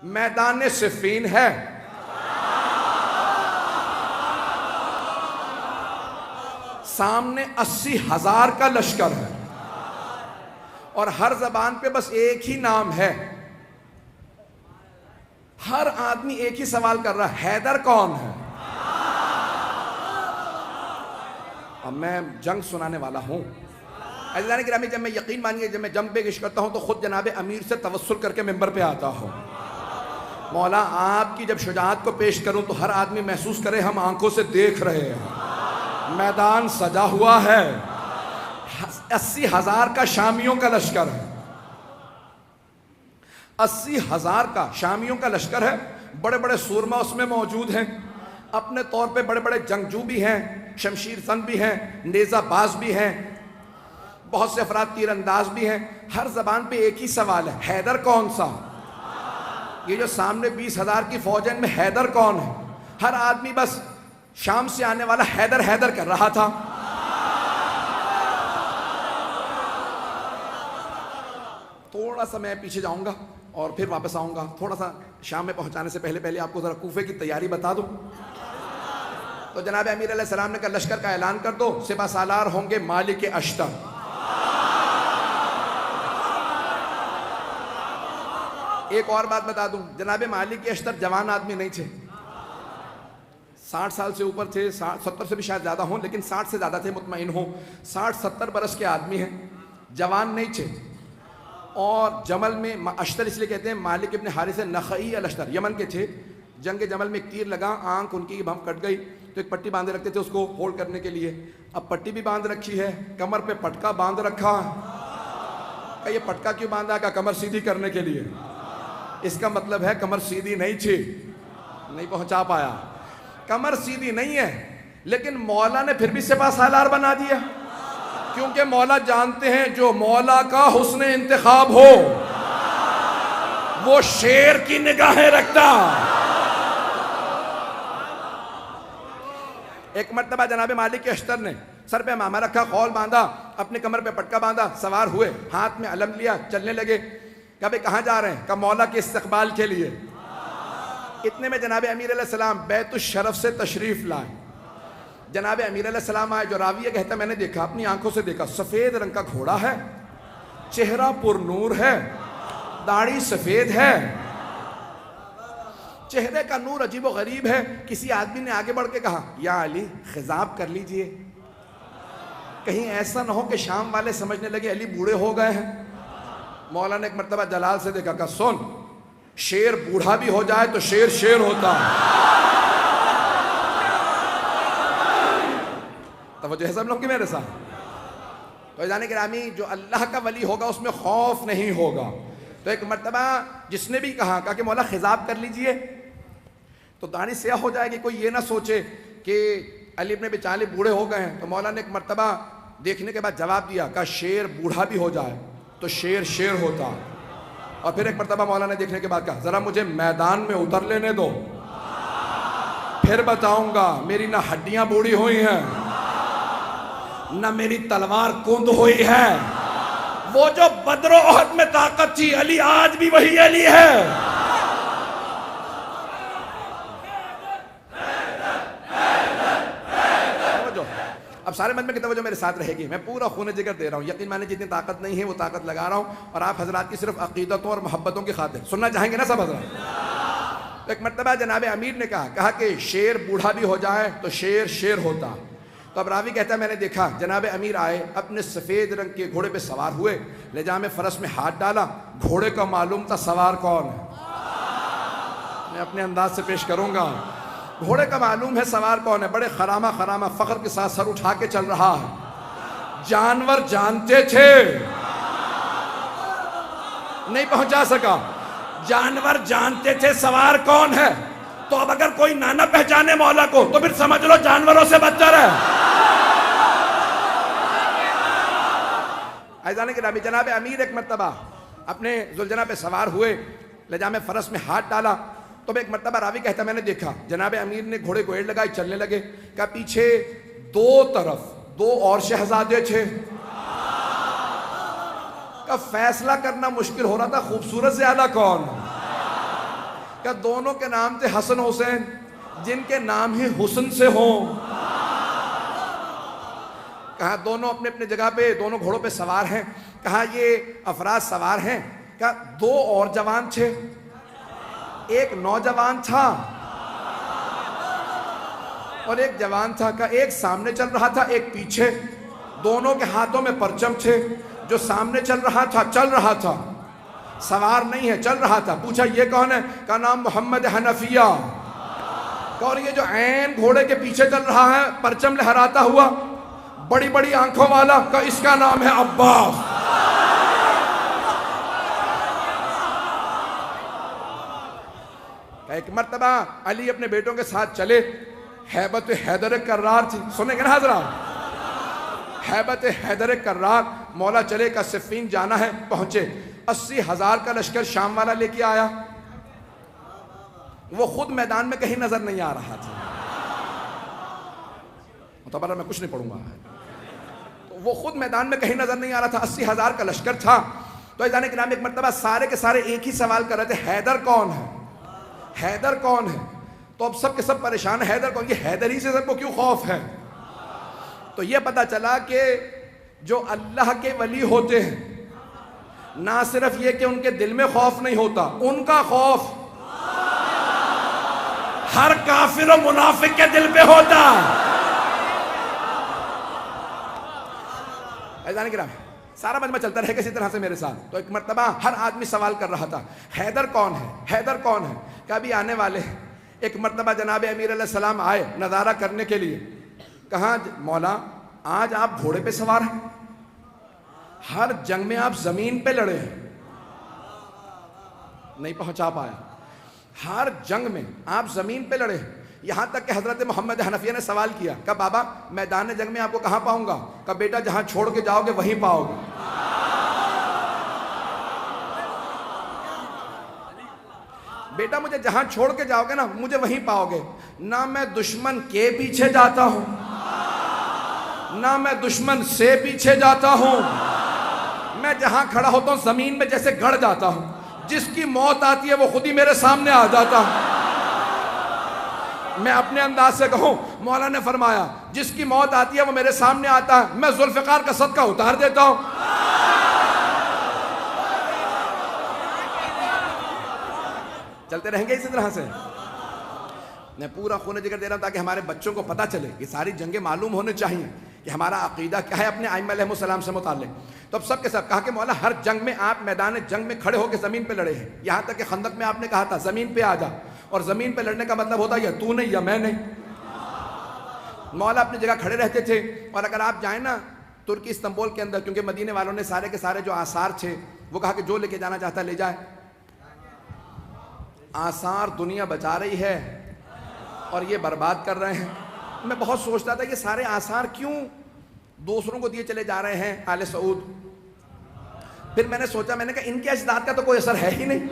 میدان صفین ہے، سامنے 80,000 کا لشکر ہے، اور ہر زبان پہ بس ایک ہی نام ہے. ہر آدمی ایک ہی سوال کر رہا ہے، حیدر کون ہے؟ اب میں جنگ سنانے والا ہوں. عزیزان گرامی، جب میں یقین مانیے جب میں جنگ پیش کرتا ہوں تو خود جناب امیر سے توسل کر کے ممبر پہ آتا ہوں. مولا آپ کی جب شجاعت کو پیش کروں تو ہر آدمی محسوس کرے ہم آنکھوں سے دیکھ رہے ہیں. میدان سجا ہوا ہے، 80,000 کا شامیوں کا لشکر ہے، 80,000 کا شامیوں کا لشکر ہے. بڑے بڑے سورما اس میں موجود ہیں، اپنے طور پہ بڑے بڑے جنگجو بھی ہیں، شمشیر زن بھی ہیں، نیزہ باز بھی ہیں، بہت سے افراد تیر انداز بھی ہیں. ہر زبان پہ ایک ہی سوال ہے، حیدر کون سا؟ یہ جو سامنے 20,000 کی فوج ہے ان میں حیدر کون ہے؟ ہر آدمی بس شام سے آنے والا حیدر حیدر کر رہا تھا. تھوڑا سا میں پیچھے جاؤں گا اور پھر واپس آؤں گا. تھوڑا سا شام میں پہنچانے سے پہلے آپ کو ذرا کوفے کی تیاری بتا دوں. تو جناب امیر علیہ السلام نے کہا لشکر کا اعلان کر دو، سپہ سالار ہوں گے مالک اشتر. ایک اور بات بتا دوں، جناب مالک اشتر جوان آدمی نہیں تھے، 60 سال سے اوپر تھے، 70 سے بھی شاید زیادہ ہوں، لیکن 60 سے زیادہ تھے مطمئن ہوں. 60-70 برس کے آدمی ہیں، جوان نہیں تھے. اور جمل میں اشتر اس لیے کہتے ہیں، مالک ابن حارث نخعی الاشتر یمن کے تھے. جنگ جمل میں ایک تیر لگا، آنکھ ان کی بم کٹ گئی تو ایک پٹی باندھے رکھتے تھے اس کو ہولڈ کرنے کے لیے. اب پٹی بھی باندھ رکھی ہے، کمر پہ پٹکا باندھ رکھا. کہ یہ پٹکا کیوں باندھا؟ کہ کمر سیدھی کرنے کے لیے. اس کا مطلب ہے کمر سیدھی نہیں تھی. نہیں پہنچا پایا. کمر سیدھی نہیں ہے، لیکن مولا نے پھر بھی سپہ سالار بنا دیا، کیونکہ مولا جانتے ہیں جو مولا کا حسن انتخاب ہو وہ شیر کی نگاہیں رکھتا. ایک مرتبہ جناب مالک اشتر نے سر پہ امامہ رکھا، خول باندھا، اپنے کمر پہ پٹکا باندھا، سوار ہوئے، ہاتھ میں علم لیا، چلنے لگے. کہا بھئی کہاں جا رہے ہیں؟ کہا مولا کے استقبال کے لیے. اتنے میں جناب امیر علیہ السلام بیت الشرف سے تشریف لائے. جناب امیر علیہ السلام آئے. جو راوی ہے کہتا ہے میں نے دیکھا، اپنی آنکھوں سے دیکھا، سفید رنگ کا گھوڑا ہے، چہرہ پر نور ہے، داڑھی سفید ہے، چہرے کا نور عجیب و غریب ہے. کسی آدمی نے آگے بڑھ کے کہا یا علی خضاب کر لیجئے، کہیں ایسا نہ ہو کہ شام والے سمجھنے لگے علی بوڑھے ہو گئے ہیں. مولا نے ایک مرتبہ جلال سے دیکھا، کہا سن، شیر بوڑھا بھی ہو جائے تو شیر شیر ہوتا ہے. توجہ ہے سب لوگ کی میرے ساتھ؟ تو جانے گرامی، جو اللہ کا ولی ہوگا اس میں خوف نہیں ہوگا. تو ایک مرتبہ جس نے بھی کہا کہ مولا خضاب کر لیجئے تو داڑھی سیاہ ہو جائے گی، کوئی یہ نہ سوچے کہ علی ابن ابی طالب بوڑھے ہو گئے ہیں. تو مولا نے ایک مرتبہ دیکھنے کے بعد جواب دیا کہ شیر بوڑھا بھی ہو جائے تو شیر شیر ہوتا. اور پھر ایک مرتبہ مولا نے دیکھنے کے بعد کہا ذرا مجھے میدان میں اتر لینے دو، پھر بتاؤں گا. میری نہ ہڈیاں بوڑھی ہوئی ہیں نہ میری تلوار کند ہوئی ہے. وہ جو بدر و احد میں طاقت تھی، علی آج بھی وہی علی ہے. اب سارے مجمع کی توجہ میرے ساتھ رہے گی. میں پورا خون جگر دے رہا ہوں. یقین مانے جتنی طاقت نہیں ہے وہ طاقت لگا رہا ہوں، اور آپ حضرات کی صرف عقیدتوں اور محبتوں کی خاطر سننا چاہیں گے نا سب حضرات. ایک مرتبہ جناب امیر نے کہا کہ شیر بوڑھا بھی ہو جائے تو شیر شیر ہوتا. تو اب راوی کہتا ہے میں نے دیکھا جناب امیر آئے، اپنے سفید رنگ کے گھوڑے پہ سوار ہوئے، لجام فرس میں ہاتھ ڈالا. گھوڑے کا معلوم تھا سوار کون ہے. میں اپنے انداز سے پیش کروں گا. گھوڑے کا معلوم ہے سوار کون ہے. بڑے خرامہ فخر کے ساتھ سر اٹھا کے چل رہا ہے. جانور جانتے تھے، نہیں پہنچا سکا. جانور جانتے تھے سوار کون ہے. تو اب اگر کوئی نہ پہچانے مولا کو تو پھر سمجھ لو جانوروں سے بدتر ہے. عزیزان گرامی، جناب امیر ایک مرتبہ اپنے ذوالجناح پہ سوار ہوئے، لجام فرس میں ہاتھ ڈالا. تو ایک مرتبہ راوی کہتا میں نے دیکھا جناب امیر نے گھوڑے کو ایڑ لگائی، چلنے لگے. کہ پیچھے دو طرف دو اور شہزادے تھے. کا فیصلہ کرنا مشکل ہو رہا تھا خوبصورت زیادہ کون. کہ دونوں کے نام تھے حسن حسین، جن کے نام ہی حسن سے ہوں۔ کہا دونوں اپنے اپنے جگہ پہ، دونوں گھوڑوں پہ سوار ہیں۔ کہا یہ افراد سوار ہیں، کہا دو اور جوان تھے، ایک نوجوان تھا اور ایک جوان تھا۔ کہا ایک سامنے چل رہا تھا، ایک پیچھے، دونوں کے ہاتھوں میں پرچم تھے۔ جو سامنے چل رہا تھا سوار نہیں ہے، چل رہا تھا۔ پوچھا یہ کون ہے؟ کہا نام محمد حنفیہ۔ اور یہ جو عین گھوڑے کے پیچھے چل رہا ہے پرچم لہراتا ہوا، بڑی بڑی آنکھوں والا، کہا اس کا نام ہے عباس۔ ایک مرتبہ علی اپنے بیٹوں کے ساتھ چلے، ہیبت حیدر کرار تھی، سنیں گے نا حضرات؟ ہیبت حیدر کرار، مولا چلے کا صفین جانا ہے، پہنچے۔ 80,000 کا لشکر شام والا لے کے آیا، وہ خود میدان میں کہیں نظر نہیں آ رہا تھا۔ متبرہ میں کچھ نہیں پڑھوں گا، وہ خود میدان میں کہیں نظر نہیں آ رہا تھا، 80,000 کا لشکر تھا۔ تو عزیزان کرام ایک مرتبہ سارے کے سارے ایک ہی سوال کر رہے تھے، حیدر کون ہے؟ حیدر کون ہے؟ تو اب سب کے سب پریشان ہیں، حیدر کون؟ یہ حیدر ہی سے سب کو کیوں خوف ہے؟ تو یہ پتا چلا کہ جو اللہ کے ولی ہوتے ہیں، نہ صرف یہ کہ ان کے دل میں خوف نہیں ہوتا، ان کا خوف ہر کافر و منافق کے دل پہ ہوتا۔ عزیزان کرام سارا مجمع چلتا رہے کسی طرح سے میرے ساتھ۔ تو ایک مرتبہ ہر آدمی سوال کر رہا تھا، حیدر کون ہے؟ حیدر کون ہے؟ کبھی آنے والے ہیں۔ ایک مرتبہ جناب امیر علیہ السلام آئے نظارہ کرنے کے لیے۔ کہاں مولا آج آپ گھوڑے پہ سوار ہیں، ہر جنگ میں آپ زمین پہ لڑے ہیں، نہیں پہنچا پایا۔ ہر جنگ میں آپ زمین پہ لڑے ہیں، یہاں تک کہ حضرت محمد حنفیہ نے سوال کیا کہ بابا میدان جنگ میں آپ کو کہاں پاؤں گا؟ کہ بیٹا جہاں چھوڑ کے جاؤ گے وہیں پاؤ گے۔ بیٹا مجھے جہاں چھوڑ کے جاؤ گے نا مجھے وہیں پاؤ گے۔ نہ میں دشمن کے پیچھے جاتا ہوں، نہ میں دشمن سے پیچھے جاتا ہوں، میں جہاں کھڑا ہوتا ہوں زمین میں جیسے گڑ جاتا ہوں، جس کی موت آتی ہے وہ خود ہی میرے سامنے آ جاتا ہے۔ میں اپنے انداز سے کہوں، مولا نے فرمایا جس کی موت آتی ہے وہ میرے سامنے آتا ہے، میں ذوالفقار کا صدقہ اتار دیتا ہوں۔ چلتے رہیں گے اسی طرح سے۔ میں پورا خون جگر دے رہا ہوں تاکہ ہمارے بچوں کو پتہ چلے، یہ ساری جنگیں معلوم ہونے چاہیے کہ ہمارا عقیدہ کیا ہے اپنے ائمہ علیہ السلام سے متعلق۔ تو اب سب کے سب کہا کہ مولا ہر جنگ میں آپ میدان جنگ میں کھڑے ہو کے زمین پہ لڑے ہیں، یہاں تک کہ خندق میں آپ نے کہا تھا زمین پہ آ جا، اور زمین پہ لڑنے کا مطلب ہوتا ہے یا تو نہیں یا میں نہیں۔ مولا اپنی جگہ کھڑے رہتے تھے، اور اگر آپ جائیں نا ترکی استنبول کے اندر، کیونکہ مدینے والوں نے سارے کے سارے جو آثار تھے وہ کہا کہ جو لے کے جانا چاہتا لے جائے۔ آثار دنیا بچا رہی ہے اور یہ برباد کر رہے ہیں۔ میں بہت سوچتا تھا یہ سارے آثار کیوں دوسروں کو دیے چلے جا رہے ہیں آل سعود۔ پھر میں نے سوچا، میں نے کہا ان کے اجداد کا تو کوئی اثر ہے ہی نہیں۔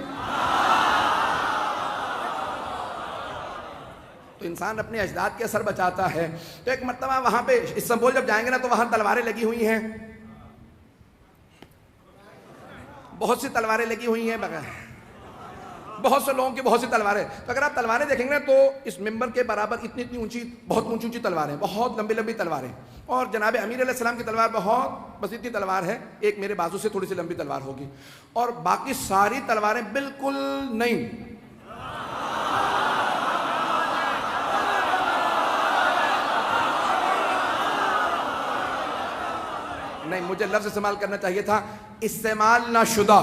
تو انسان اپنے اجداد کے اثر بچاتا ہے۔ تو ایک مرتبہ وہاں پہ استنبول جب جائیں گے نا تو وہاں تلواریں لگی ہوئی ہیں، بہت سی تلواریں لگی ہوئی ہیں، بہت سے لوگوں کی بہت سی تلواریں۔ تو اگر آپ تلواریں دیکھیں گے تو اس ممبر کے برابر اتنی اونچی، بہت اونچی اونچی تلواریں، بہت لمبی لمبی تلواریں۔ اور جناب امیر علیہ السلام کی تلوار بہت بس اتنی تلوار ہے، ایک میرے بازو سے تھوڑی سی لمبی تلوار ہوگی، اور باقی ساری تلواریں بالکل نہیں۔ نہیں، مجھے لفظ استعمال کرنا چاہیے تھا استعمال نہ شدہ۔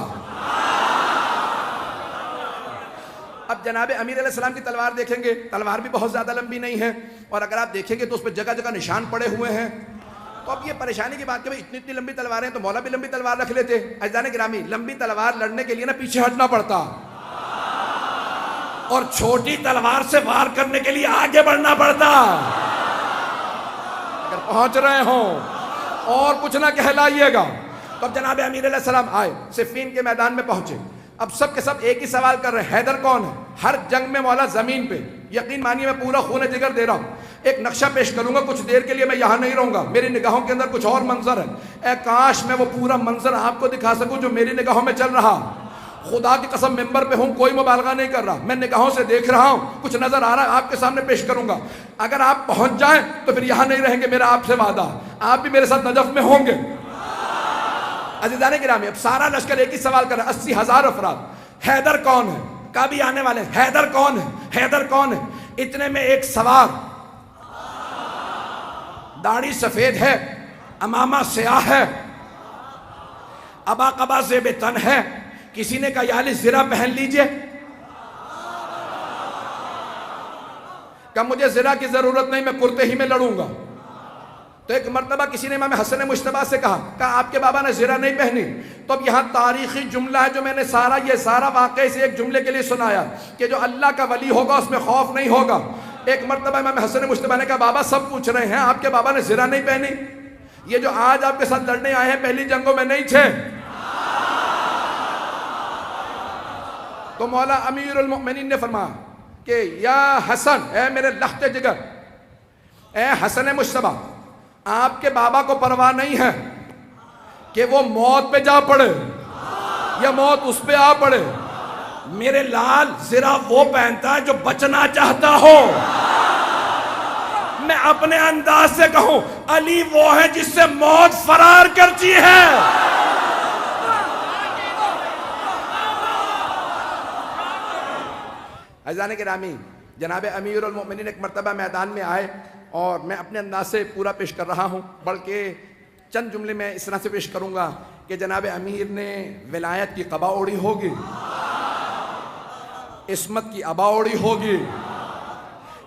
اب جناب امیر علیہ السلام کی تلوار دیکھیں گے، تلوار بھی بہت زیادہ لمبی نہیں ہے، اور اگر آپ دیکھیں گے تو اس پہ جگہ جگہ نشان پڑے ہوئے ہیں۔ تو اب یہ پریشانی کی بات کہ اتنی اتنی لمبی تلواریں، تو مولا بھی لمبی تلوار رکھ لیتے۔ عزیزان گرامی لمبی تلوار لڑنے کے لیے نا پیچھے ہٹنا پڑتا، اور چھوٹی تلوار سے وار کرنے کے لیے آگے بڑھنا پڑتا۔ اگر پہنچ رہے ہوں اور کچھ نہ کہلائیے گا۔ تو اب جناب امیر علیہ السلام آئے، صفین کے میدان میں پہنچے۔ اب سب کے سب ایک ہی سوال کر رہے ہیں، حیدر کون ہے؟ ہر جنگ میں مولا زمین پہ، یقین مانیے میں پورا خون جگر دے رہا ہوں۔ ایک نقشہ پیش کروں گا، کچھ دیر کے لیے میں یہاں نہیں رہوں گا، میری نگاہوں کے اندر کچھ اور منظر ہے۔ اے کاش میں وہ پورا منظر آپ کو دکھا سکوں جو میری نگاہوں میں چل رہا۔ خدا کی قسم ممبر پہ ہوں، کوئی مبالغہ نہیں کر رہا، میں نگاہوں سے دیکھ رہا ہوں، کچھ نظر آ رہا ہے، آپ کے سامنے پیش کروں گا۔ اگر آپ پہنچ جائیں تو پھر یہاں نہیں رہیں گے، میرا آپ سے وعدہ، آپ بھی میرے ساتھ نجف میں ہوں گے۔ عزیزان گرامی، اب سارا لشکر ایک ہی سوال کر رہا ہے، 80,000 افراد، حیدر کون ہے؟ کبھی آنے والے، حیدر کون ہے؟ حیدر کون ہے؟ اتنے میں ایک سوار، داڑھی سفید ہے، امامہ سیاہ ہے، ابا قبا زیب تن ہے، کسی نے کہا یا علی زرہ پہن لیجئے، کہ مجھے زرہ کی ضرورت نہیں، میں کرتے ہی میں لڑوں گا۔ تو ایک مرتبہ کسی نے امام حسن مجتبیٰ سے کہا آپ کے بابا نے زرہ نہیں پہنی۔ تو اب یہاں تاریخی جملہ ہے جو میں نے یہ سارا واقعہ سے ایک جملے کے لیے سنایا کہ جو اللہ کا ولی ہوگا اس میں خوف نہیں ہوگا۔ ایک مرتبہ امام حسن مجتبیٰ نے کہا بابا سب پوچھ رہے ہیں آپ کے بابا نے زرہ نہیں پہنی، یہ جو آج آپ کے ساتھ لڑنے آئے ہیں پہلی جنگوں میں نہیں تھے۔ تو مولا امیر المؤمنین نے فرمایا کہ یا حسن، اے میرے لخت جگر، اے حسن مجتبیٰ، آپ کے بابا کو پرواہ نہیں ہے کہ وہ موت پہ جا پڑے یا موت اس پہ آ پڑے، میرے لال زرہ وہ پہنتا ہے جو بچنا چاہتا ہو۔ میں اپنے انداز سے کہوں علی وہ ہے جس سے موت فرار کرتی ہے۔ عزیزان گرامی، جناب امیر المؤمنین ایک مرتبہ میدان میں آئے اور میں اپنے انداز سے پورا پیش کر رہا ہوں، بلکہ چند جملے میں اس طرح سے پیش کروں گا کہ جناب امیر نے ولایت کی قبا اوڑی ہوگی، عصمت کی ابا اوڑی ہوگی،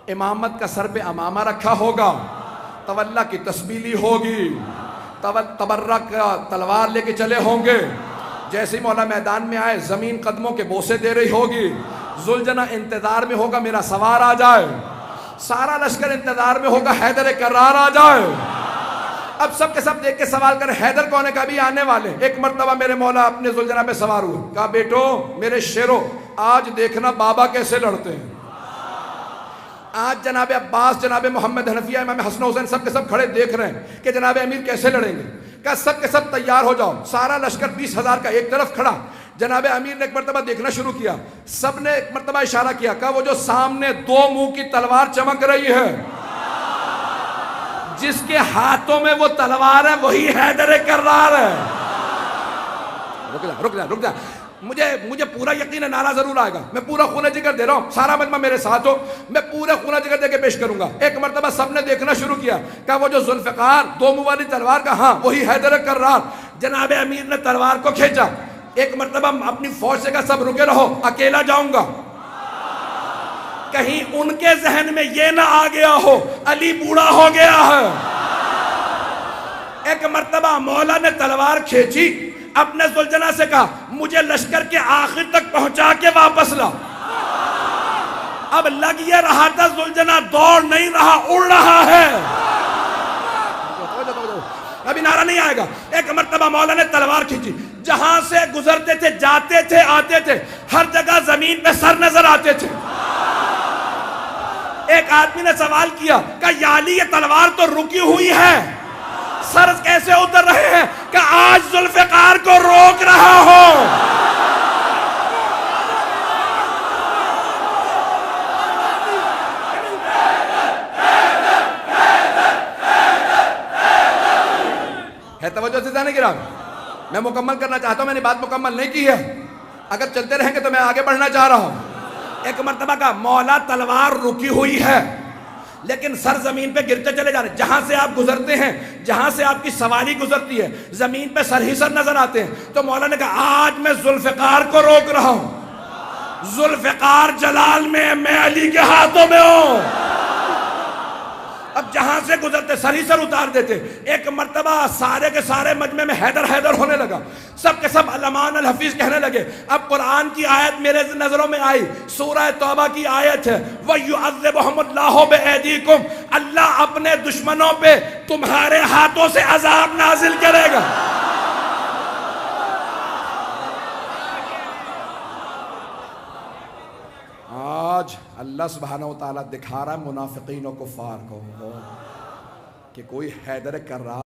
امامت کا سر پہ امامہ رکھا ہوگا، تولا کی تسبیح لی ہوگی، تبرک کا تلوار لے کے چلے ہوں گے، جیسے ہی مولا میدان میں آئے زمین قدموں کے بوسے دے رہی ہوگی، ذوالجناح انتظار میں ہوگا میرا سوار آ جائے، سارا لشکر انتظار میں ہوگا حیدر کرار آ جائے۔ اب سب کے سب دیکھ کے سوال کر حیدر کون ہے؟ کبھی آنے والے۔ ایک مرتبہ میرے مولا اپنے ذوالجناح پہ سوار ہوئے، کہا بیٹو میرے شیرو آج دیکھنا بابا کیسے لڑتے ہیں۔ آج جناب عباس، جناب محمد حنفیہ، امام حسن حسین سب کے سب کھڑے دیکھ رہے ہیں کہ جناب امیر کیسے لڑیں گے۔ کہا سب کے سب تیار ہو جاؤ، سارا لشکر 20,000 کا ایک طرف کھڑا۔ جناب امیر نے ایک مرتبہ دیکھنا شروع کیا، سب نے ایک مرتبہ اشارہ کیا، کہا وہ جو سامنے دو منہ کی تلوار چمک رہی ہے، جس کے ہاتھوں میں وہ تلوار ہے وہی حیدر کرار ہے۔ رک جا، مجھے پورا یقین ہے نعرہ ضرور آئے گا، میں پورا خونِ جگر دے رہا ہوں، سارا مجمع میرے ساتھ ہو، میں پورا خونِ جگر دے کے پیش کروں گا۔ ایک مرتبہ سب نے دیکھنا شروع کیا، کہا وہ جو ذوالفقار دو منہ والی تلوار کا، ہاں وہی حیدر کرار۔ جناب امیر نے تلوار کو کھینچا، ایک مرتبہ اپنی فوج سے کہا سب رکے رہو، اکیلا جاؤں گا، کہیں ان کے ذہن میں یہ نہ آ گیا ہو علی بوڑھا ہو گیا ہے۔ ایک مرتبہ مولا نے تلوار کھینچی، اپنے ذوالجناح سے کہا مجھے لشکر کے آخر تک پہنچا کے واپس لا۔ اب لگ یہ رہا تھا ذوالجناح دوڑ نہیں رہا، اڑ رہا ہے۔ ابھی نعرہ نہیں آئے گا۔ ایک مرتبہ مولا نے تلوار کھینچی، جہاں سے گزرتے تھے، جاتے تھے، آتے تھے، ہر جگہ زمین پہ سر نظر آتے تھے۔ ایک آدمی نے سوال کیا کہ یا علی یہ تلوار تو رکی ہوئی ہے، سر کیسے اتر رہے ہیں؟ کہ آج ذوالفقار کو روک رہا ہو۔ ہے توجہ سے جانے گرام، میں مکمل کرنا چاہتا ہوں، میں نے بات مکمل نہیں کی ہے، اگر چلتے رہیں گے تو میں آگے بڑھنا چاہ رہا ہوں۔ ایک مرتبہ کا مولا تلوار رکی ہوئی ہے لیکن سر زمین پہ گرتے چلے جا رہے ہیں، جہاں سے آپ گزرتے ہیں، جہاں سے آپ کی سواری گزرتی ہے، زمین پہ سر ہی سر نظر آتے ہیں۔ تو مولا نے کہا آج میں ذوالفقار کو روک رہا ہوں، ذوالفقار جلال میں علی کے ہاتھوں میں ہوں۔ اب جہاں سے گزرتے سر ہی سر اتار دیتے۔ ایک مرتبہ سارے کے سارے مجمع میں حیدر حیدر ہونے لگا، سب کے سب علمان الحفیظ کہنے لگے۔ اب قرآن کی آیت میرے نظروں میں آئی، سورہ توبہ کی آیت ہے، وَيُعَذِّبُهُمُ اللَّهُ بِأَيْدِيكُمْ، اللہ اپنے دشمنوں پہ تمہارے ہاتھوں سے عذاب نازل کرے گا۔ آج اللہ سبحانہ وتعالیٰ دکھا رہا ہے منافقین و کفار کو کہ کوئی حیدر کرار